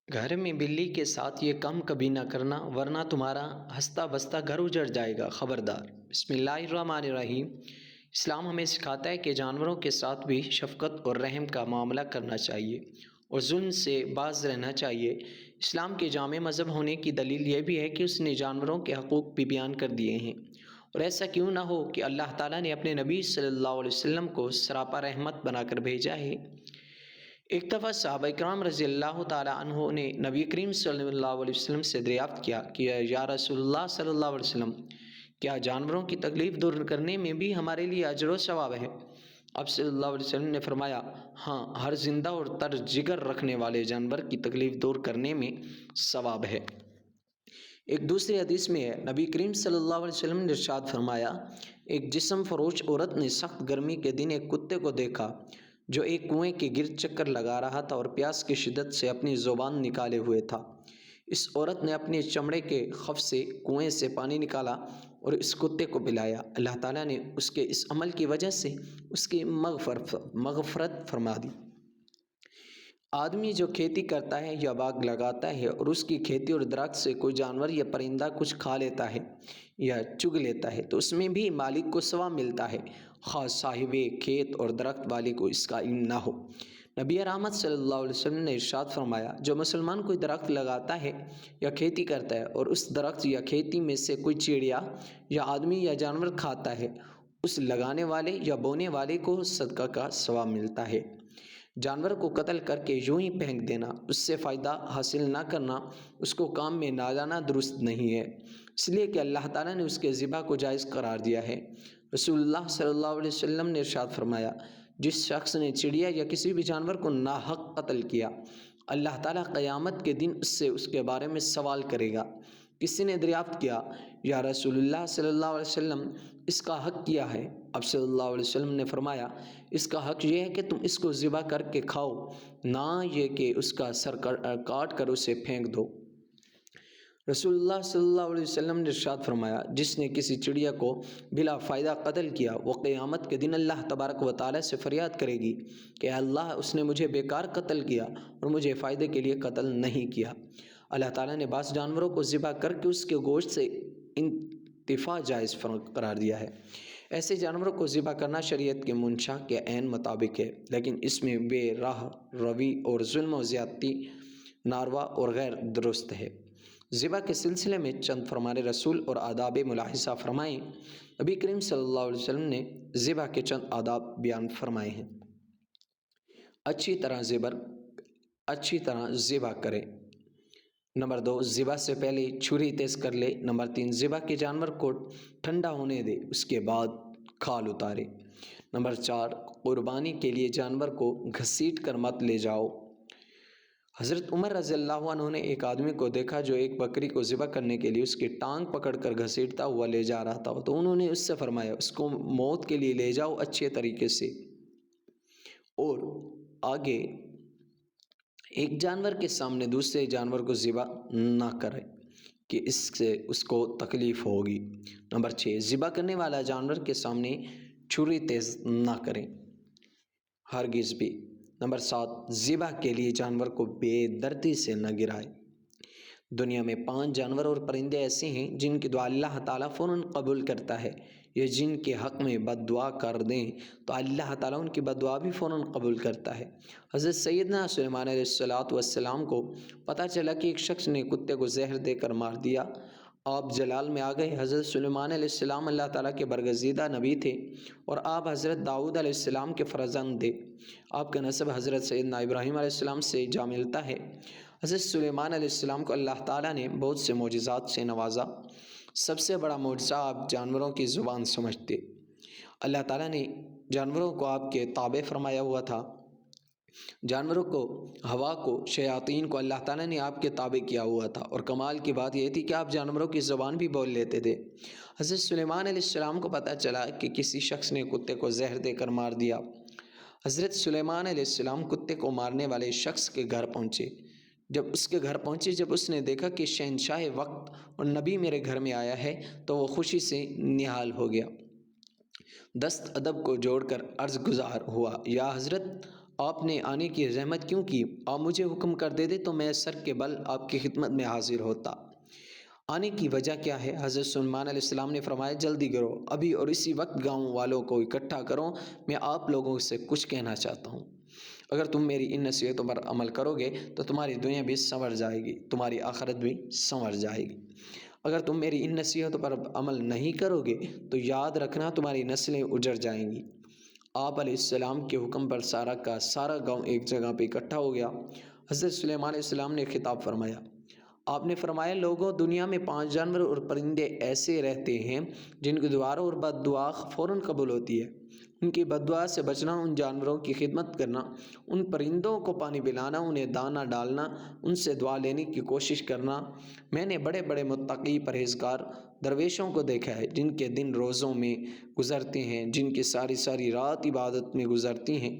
گھر میں بلی کے ساتھ یہ کام کبھی نہ کرنا ورنہ تمہارا ہنستا بستا گھر اجڑ جائے گا، خبردار۔ بسم اللہ الرحمن الرحیم۔ اسلام ہمیں سکھاتا ہے کہ جانوروں کے ساتھ بھی شفقت اور رحم کا معاملہ کرنا چاہیے اور ظلم سے باز رہنا چاہیے۔ اسلام کے جامع مذہب ہونے کی دلیل یہ بھی ہے کہ اس نے جانوروں کے حقوق بھی بیان کر دیے ہیں، اور ایسا کیوں نہ ہو کہ اللہ تعالیٰ نے اپنے نبی صلی اللہ علیہ وسلم کو سراپا رحمت بنا کر بھیجا ہے۔ ایک دفعہ صحابہ کرام رضی اللہ تعالیٰ عنہ نے نبی کریم صلی اللہ علیہ وسلم سے دریافت کیا کہ یا رسول اللہ صلی اللہ علیہ وسلم، کیا جانوروں کی تکلیف دور کرنے میں بھی ہمارے لیے اجر و ثواب ہے؟ آپ صلی اللہ علیہ وسلم نے فرمایا، ہاں، ہر زندہ اور تر جگر رکھنے والے جانور کی تکلیف دور کرنے میں ثواب ہے۔ ایک دوسری حدیث میں ہے، نبی کریم صلی اللہ علیہ وسلم نے ارشاد فرمایا، ایک جسم فروش عورت نے سخت گرمی کے دن ایک کتے کو دیکھا جو ایک کنویں کے گرد چکر لگا رہا تھا اور پیاس کی شدت سے اپنی زبان نکالے ہوئے تھا۔ اس عورت نے اپنے چمڑے کے خف سے کنویں سے پانی نکالا اور اس کتے کو پلایا۔ اللہ تعالیٰ نے اس کے اس عمل کی وجہ سے اس کی مغفرت فرما دی۔ آدمی جو کھیتی کرتا ہے یا باغ لگاتا ہے اور اس کی کھیتی اور درخت سے کوئی جانور یا پرندہ کچھ کھا لیتا ہے یا چگ لیتا ہے تو اس میں بھی مالک کو ثواب ملتا ہے، خواہ صاحب کھیت اور درخت والے کو اس کا علم نہ ہو۔ نبی رحمت صلی اللہ علیہ وسلم نے ارشاد فرمایا، جو مسلمان کوئی درخت لگاتا ہے یا کھیتی کرتا ہے اور اس درخت یا کھیتی میں سے کوئی چڑیا یا آدمی یا جانور کھاتا ہے، اس لگانے والے یا بونے والے کو صدقہ کا ثواب ملتا ہے۔ جانور کو قتل کر کے یوں ہی پھینک دینا، اس سے فائدہ حاصل نہ کرنا، اس کو کام میں نہ لانا درست نہیں ہے، اس لیے کہ اللہ تعالیٰ نے اس کے ذبح کو جائز قرار دیا ہے۔ رسول اللہ صلی اللہ علیہ وسلم نے ارشاد فرمایا، جس شخص نے چڑیا یا کسی بھی جانور کو ناحق قتل کیا، اللہ تعالیٰ قیامت کے دن اس سے اس کے بارے میں سوال کرے گا۔ کسی نے دریافت کیا، یا رسول اللہ صلی اللہ علیہ وسلم، اس کا حق کیا ہے؟ اب صلی اللہ علیہ وسلم نے فرمایا، اس کا حق یہ ہے کہ تم اس کو ذبح کر کے کھاؤ، نہ یہ کہ اس کا سر کاٹ کر اسے پھینک دو۔ رسول اللہ صلی اللہ علیہ وسلم نے ارشاد فرمایا، جس نے کسی چڑیا کو بلا فائدہ قتل کیا، وہ قیامت کے دن اللہ تبارک و تعالیٰ سے فریاد کرے گی کہ اللہ، اس نے مجھے بیکار قتل کیا اور مجھے فائدے کے لیے قتل نہیں کیا۔ اللہ تعالیٰ نے بعض جانوروں کو ذبح کر کے اس کے گوشت سے انتفاع جائز قرار دیا ہے۔ ایسے جانوروں کو ذبح کرنا شریعت کے منشا کے عین مطابق ہے، لیکن اس میں بے راہ روی اور ظلم و زیادتی ناروا اور غیر درست ہے۔ ذبح کے سلسلے میں چند فرمان رسول اور آداب ملاحظہ فرمائیں۔ نبی کریم صلی اللہ علیہ وسلم نے ذبح کے چند آداب بیان فرمائے ہیں۔ اچھی طرح ذبح کرے۔ نمبر 2، ذبح سے پہلے چھری تیز کر لے۔ نمبر 3، ذبح کے جانور کو ٹھنڈا ہونے دے، اس کے بعد کھال اتارے۔ نمبر 4، قربانی کے لیے جانور کو گھسیٹ کر مت لے جاؤ۔ حضرت عمر رضی اللہ عنہ نے ایک آدمی کو دیکھا جو ایک بکری کو ذبح کرنے کے لیے اس کی ٹانگ پکڑ کر گھسیٹتا ہوا لے جا رہا تھا، تو انہوں نے اس سے فرمایا، اس کو موت کے لیے لے جاؤ اچھے طریقے سے، اور آگے ایک جانور کے سامنے دوسرے جانور کو ذبح نہ کرے کہ اس سے اس کو تکلیف ہوگی۔ نمبر 6، ذبح کرنے والا جانور کے سامنے چھری تیز نہ کرے، ہرگز بھی۔ نمبر 7، ذبح کے لیے جانور کو بے دردی سے نہ گرائے۔ دنیا میں 5 جانور اور پرندے ایسے ہیں جن کی دعا اللہ تعالیٰ فوراً قبول کرتا ہے۔ یہ جن کے حق میں بد دعا کر دیں تو اللہ تعالیٰ ان کی بد دعا بھی فوراً قبول کرتا ہے۔ حضرت سیدنا سلیمان علیہ السلام کو پتہ چلا کہ ایک شخص نے کتے کو زہر دے کر مار دیا۔ آپ جلال میں آ گئے۔ حضرت سلیمان علیہ السلام اللہ تعالیٰ کے برگزیدہ نبی تھے اور آپ حضرت داؤد علیہ السلام کے فرزند تھے۔ آپ کا نسب حضرت سیدنا ابراہیم علیہ السلام سے جا ملتا ہے۔ حضرت سلیمان علیہ السلام کو اللہ تعالیٰ نے بہت سے معجزات سے نوازا۔ سب سے بڑا معجزہ آپ جانوروں کی زبان سمجھتے۔ اللہ تعالیٰ نے جانوروں کو آپ کے تابع فرمایا ہوا تھا۔ جانوروں کو، ہوا کو، شیاطین کو اللہ تعالیٰ نے آپ کے تابع کیا ہوا تھا، اور کمال کی بات یہ تھی کہ آپ جانوروں کی زبان بھی بول لیتے تھے۔ حضرت سلیمان علیہ السلام کو پتہ چلا کہ کسی شخص نے کتے کو زہر دے کر مار دیا۔ حضرت سلیمان علیہ السلام کتے کو مارنے والے شخص کے گھر پہنچے۔ جب اس نے دیکھا کہ شہنشاہ وقت اور نبی میرے گھر میں آیا ہے تو وہ خوشی سے نہال ہو گیا۔ دست ادب کو جوڑ کر عرض گزار ہوا، یا حضرت، آپ نے آنے کی زحمت کیوں کی؟ آپ مجھے حکم کر دے تو میں سر کے بل آپ کی خدمت میں حاضر ہوتا۔ آنے کی وجہ کیا ہے؟ حضرت سلیمان علیہ السلام نے فرمایا جلدی کرو، ابھی اور اسی وقت گاؤں والوں کو اکٹھا کرو، میں آپ لوگوں سے کچھ کہنا چاہتا ہوں۔ اگر تم میری ان نصیحتوں پر عمل کرو گے تو تمہاری دنیا بھی سنور جائے گی، تمہاری آخرت بھی سنور جائے گی۔ اگر تم میری ان نصیحتوں پر عمل نہیں کرو گے تو یاد رکھنا تمہاری نسلیں اجڑ جائیں گی۔ آپ علیہ السلام کے حکم پر سارا کا سارا گاؤں ایک جگہ پہ اکٹھا ہو گیا۔ حضرت سلیمان علیہ السلام نے خطاب فرمایا، آپ نے فرمایا لوگوں، دنیا میں 5 جانور اور پرندے ایسے رہتے ہیں جن کی دعا اور بد دعا فوراً قبول ہوتی ہے۔ ان کی بد دعا سے بچنا، ان جانوروں کی خدمت کرنا، ان پرندوں کو پانی پلانا، انہیں دانہ ڈالنا، ان سے دعا لینے کی کوشش کرنا۔ میں نے بڑے بڑے متقی پرہیزگار درویشوں کو دیکھا ہے جن کے دن روزوں میں گزرتے ہیں، جن کی ساری ساری رات عبادت میں گزرتی ہیں،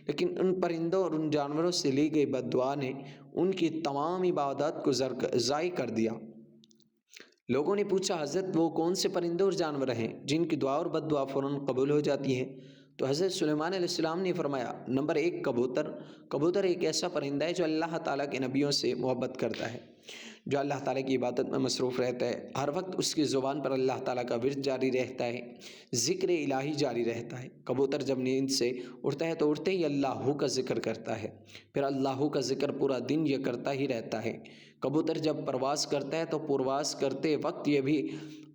لیکن ان پرندوں اور ان جانوروں سے لی گئی بد دعا نے ان کی تمام عبادات کو ضائع کر دیا۔ لوگوں نے پوچھا حضرت وہ کون سے پرندے اور جانور ہیں جن کی دعا اور بد دعا فوراً قبول ہو جاتی ہے؟ تو حضرت سلیمان علیہ السلام نے فرمایا، نمبر 1 کبوتر۔ کبوتر ایک ایسا پرندہ ہے جو اللہ تعالیٰ کے نبیوں سے محبت کرتا ہے، جو اللہ تعالیٰ کی عبادت میں مصروف رہتا ہے۔ ہر وقت اس کی زبان پر اللہ تعالیٰ کا ورد جاری رہتا ہے، ذکر الہی جاری رہتا ہے۔ کبوتر جب نیند سے اٹھتا ہے تو اٹھتے ہی اللہ کا ذکر کرتا ہے، پھر اللہ کا ذکر پورا دن یہ کرتا ہی رہتا ہے۔ کبوتر جب پرواز کرتا ہے تو پرواز کرتے وقت یہ بھی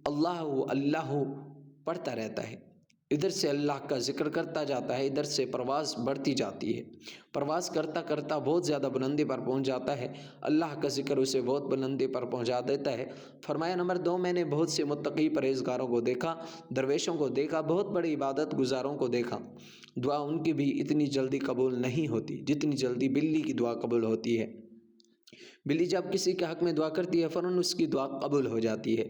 اللہ اللہ پڑھتا رہتا ہے، ادھر سے اللہ کا ذکر کرتا جاتا ہے، ادھر سے پرواز بڑھتی جاتی ہے۔ پرواز کرتا کرتا بہت زیادہ بلندی پر پہنچ جاتا ہے، اللہ کا ذکر اسے بہت بلندی پر پہنچا دیتا ہے۔ فرمایا نمبر 2 میں نے بہت سے متقی پرہیزگاروں کو دیکھا، درویشوں کو دیکھا، بہت بڑی عبادت گزاروں کو دیکھا، دعا ان کی بھی اتنی جلدی قبول نہیں ہوتی جتنی جلدی بلی کی دعا قبول ہوتی ہے۔ بلی جب کسی کے حق میں دعا کرتی ہے فوراً اس کی دعا قبول ہو جاتی ہے،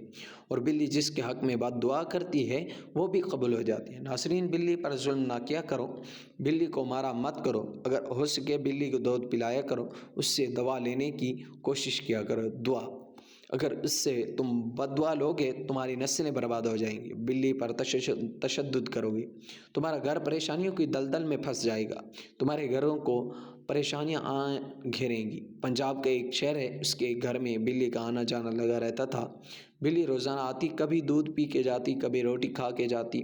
اور بلی جس کے حق میں بد دعا کرتی ہے وہ بھی قبول ہو جاتی ہے۔ ناظرین، بلی پر ظلم نہ کیا کرو، بلی کو مارا مت کرو، اگر ہو سکے بلی کو دودھ پلایا کرو، اس سے دوا لینے کی کوشش کیا کرو۔ دعا، اگر اس سے تم بد دعا لوگے تمہاری نسلیں برباد ہو جائیں گی۔ بلی پر تشدد کرو گی، تمہارا گھر پریشانیوں کی دلدل میں پھنس جائے گا، تمہارے گھروں کو پریشانیاں گھیریں گی۔ پنجاب کا ایک شہر ہے، اس کے گھر میں بلی کا آنا جانا لگا رہتا تھا۔ بلی روزانہ آتی، کبھی دودھ پی کے جاتی، کبھی روٹی کھا کے جاتی۔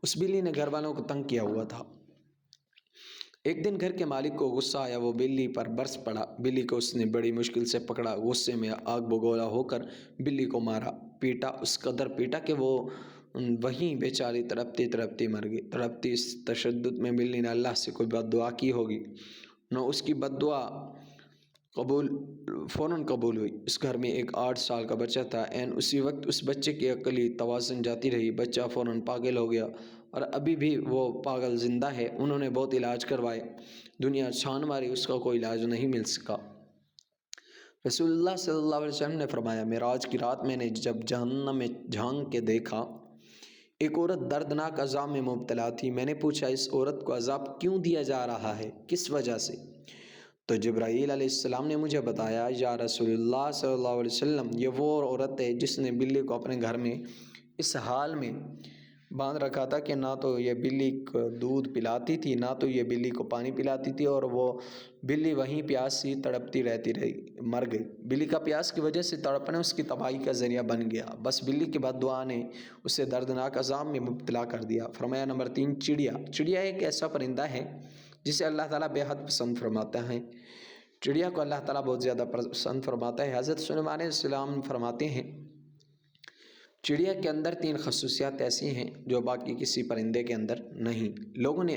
اس بلی نے گھر والوں کو تنگ کیا ہوا تھا۔ ایک دن گھر کے مالک کو غصہ آیا، وہ بلی پر برس پڑا۔ بلی کو اس نے بڑی مشکل سے پکڑا، غصے میں آگ بگولا ہو کر بلی کو مارا، پیٹا، اس قدر پیٹا کہ وہ وہیں بیچاری تڑپتی تڑپتی مر گئی۔ تڑپتی اس تشدد میں بلی نے اللہ سے کوئی بد دعا کی ہوگی، نہ اس کی بد دعا فوراً قبول ہوئی۔ اس گھر میں ایک 8 سال کا بچہ تھا، عین اسی وقت اس بچے کی عقلی توازن جاتی رہی، بچہ فوراً پاگل ہو گیا، اور ابھی بھی وہ پاگل زندہ ہے۔ انہوں نے بہت علاج کروائے، دنیا چھان ماری، اس کا کوئی علاج نہیں مل سکا۔ رسول اللہ صلی اللہ علیہ وسلم نے فرمایا، معراج کی رات میں نے جب جہنم میں جھانک کے دیکھا، ایک عورت دردناک عذاب میں مبتلا تھی۔ میں نے پوچھا اس عورت کو عذاب کیوں دیا جا رہا ہے، کس وجہ سے؟ تو جبرائیل علیہ السلام نے مجھے بتایا، یا رسول اللہ صلی اللہ علیہ وسلم، یہ وہ عورت ہے جس نے بلی کو اپنے گھر میں اس حال میں باندھ رکھا تھا کہ نہ تو یہ بلی کو دودھ پلاتی تھی، نہ تو یہ بلی کو پانی پلاتی تھی، اور وہ بلی وہیں پیاسی تڑپتی رہتی رہی، مر گئی۔ بلی کا پیاس کی وجہ سے تڑپنا اس کی تباہی کا ذریعہ بن گیا، بس بلی کی بد دعا نے اسے دردناک عذاب میں مبتلا کر دیا۔ فرمایا نمبر 3 چڑیا۔ چڑیا ایک ایسا پرندہ ہے جسے اللہ تعالیٰ بے حد پسند فرماتا ہے۔ چڑیا کو اللہ تعالیٰ بہت زیادہ پسند فرماتا ہے۔ حضرت سلیمان علیہ السلام فرماتے ہیں، چڑیا کے اندر 3 خصوصیات ایسی ہیں جو باقی کسی پرندے کے اندر نہیں۔ لوگوں نے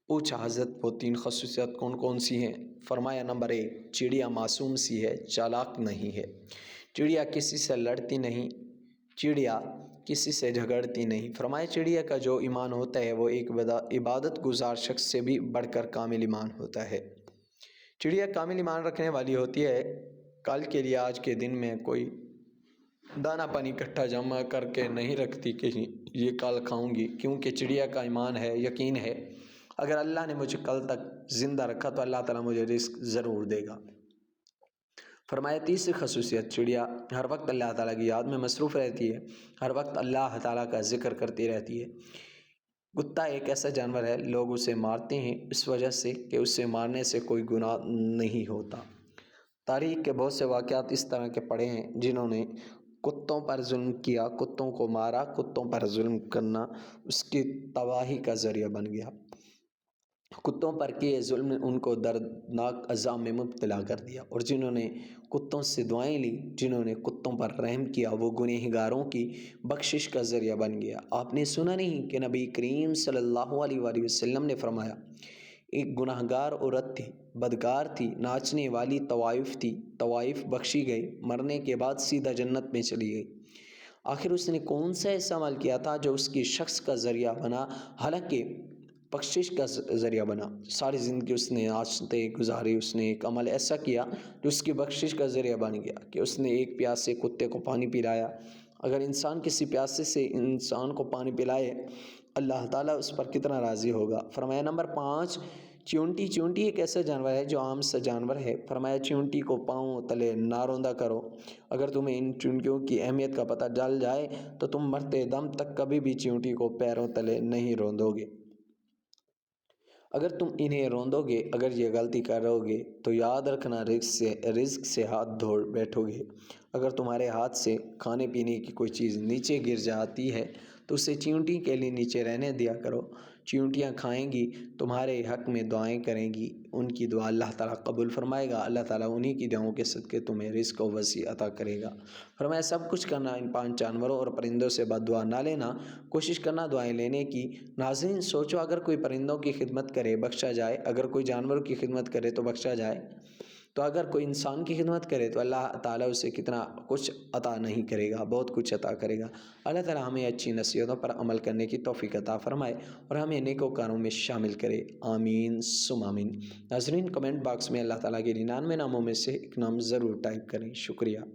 پوچھا حضرت وہ 3 خصوصیات کون کون سی ہیں؟ فرمایا نمبر 1 چڑیا معصوم سی ہے، چالاک نہیں ہے، چڑیا کسی سے لڑتی نہیں، چڑیا کسی سے جھگڑتی نہیں۔ فرمایا چڑیا کا جو ایمان ہوتا ہے وہ ایک عبادت گزار شخص سے بھی بڑھ کر کامل ایمان ہوتا ہے۔ چڑیا کامل ایمان رکھنے والی ہوتی ہے، کل کے لیے آج کے دن میں کوئی دانہ پانی اکٹھا جمع کر کے نہیں رکھتی کہ یہ کل کھاؤں گی، کیونکہ چڑیا کا ایمان ہے، یقین ہے اگر اللہ نے مجھے کل تک زندہ رکھا تو اللہ تعالیٰ مجھے رزق ضرور دے گا۔ فرمایا تیسری خصوصیت، چڑیا ہر وقت اللہ تعالیٰ کی یاد میں مصروف رہتی ہے، ہر وقت اللہ تعالیٰ کا ذکر کرتی رہتی ہے۔ کتا ایک ایسا جانور ہے، لوگ اسے مارتے ہیں اس وجہ سے کہ اسے مارنے سے کوئی گناہ نہیں ہوتا۔ تاریخ کے بہت سے واقعات اس طرح کے پڑے ہیں جنہوں نے کتوں پر ظلم کیا، کتوں کو مارا، کتوں پر ظلم کرنا اس کی تباہی کا ذریعہ بن گیا۔ کتوں پر کیے ظلم نے ان کو دردناک عذاب میں مبتلا کر دیا، اور جنہوں نے کتوں سے دعائیں لی، جنہوں نے کتوں پر رحم کیا، وہ گنہگاروں کی بخشش کا ذریعہ بن گیا۔ آپ نے سنا نہیں کہ نبی کریم صلی اللہ علیہ وآلہ وسلم نے فرمایا، ایک گناہ گار عورت تھی، بدکار تھی، ناچنے والی طوائف تھی، طوائف بخشی گئی، مرنے کے بعد سیدھا جنت میں چلی گئی۔ آخر اس نے کون سا ایسا عمل کیا تھا جو اس کی شخص کا ذریعہ بنا، حالانکہ بخشش کا ذریعہ بنا؟ ساری زندگی اس نے ناچتے گزاری، اس نے ایک عمل ایسا کیا جو اس کی بخشش کا ذریعہ بن گیا کہ اس نے ایک پیاسے کتے کو پانی پلایا۔ اگر انسان کسی پیاسے سے انسان کو پانی پلائے، اللہ تعالیٰ اس پر کتنا راضی ہوگا۔ فرمایا نمبر 5، چیونٹی۔ چیونٹی ایک ایسا جانور ہے جو عام سا جانور ہے۔ فرمایا چیونٹی کو پاؤں تلے نہ روندا کرو۔ اگر تمہیں ان چیونٹیوں کی اہمیت کا پتہ چل جائے تو تم مرتے دم تک کبھی بھی چیونٹی کو پیروں تلے نہیں روندو گے۔ اگر تم انہیں روندو گے، اگر یہ غلطی کرو گے تو یاد رکھنا رزق سے ہاتھ دھو بیٹھو گے۔ اگر تمہارے ہاتھ سے کھانے پینے کی کوئی چیز نیچے گر جاتی ہے تو اسے چیونٹی کے لیے نیچے رہنے دیا کرو۔ چیونٹیاں کھائیں گی، تمہارے حق میں دعائیں کریں گی، ان کی دعا اللہ تعالیٰ قبول فرمائے گا۔ اللہ تعالیٰ انہی کی دعاؤں کے صدقے تمہیں رزق و وسیع عطا کرے گا۔ فرمایا سب کچھ کرنا، ان 5 جانوروں اور پرندوں سے بد دعا نہ لینا، کوشش کرنا دعائیں لینے کی۔ ناظرین سوچو، اگر کوئی پرندوں کی خدمت کرے بخشا جائے، اگر کوئی جانوروں کی خدمت کرے تو بخشا جائے، تو اگر کوئی انسان کی خدمت کرے تو اللہ تعالیٰ اسے کتنا کچھ عطا نہیں کرے گا، بہت کچھ عطا کرے گا۔ اللہ تعالیٰ ہمیں اچھی نصیحتوں پر عمل کرنے کی توفیق عطا فرمائے اور ہمیں نیکوکاروں میں شامل کرے، آمین ثم آمین۔ ناظرین کمنٹ باکس میں اللہ تعالیٰ کے 99 ناموں میں سے ایک نام ضرور ٹائپ کریں۔ شکریہ۔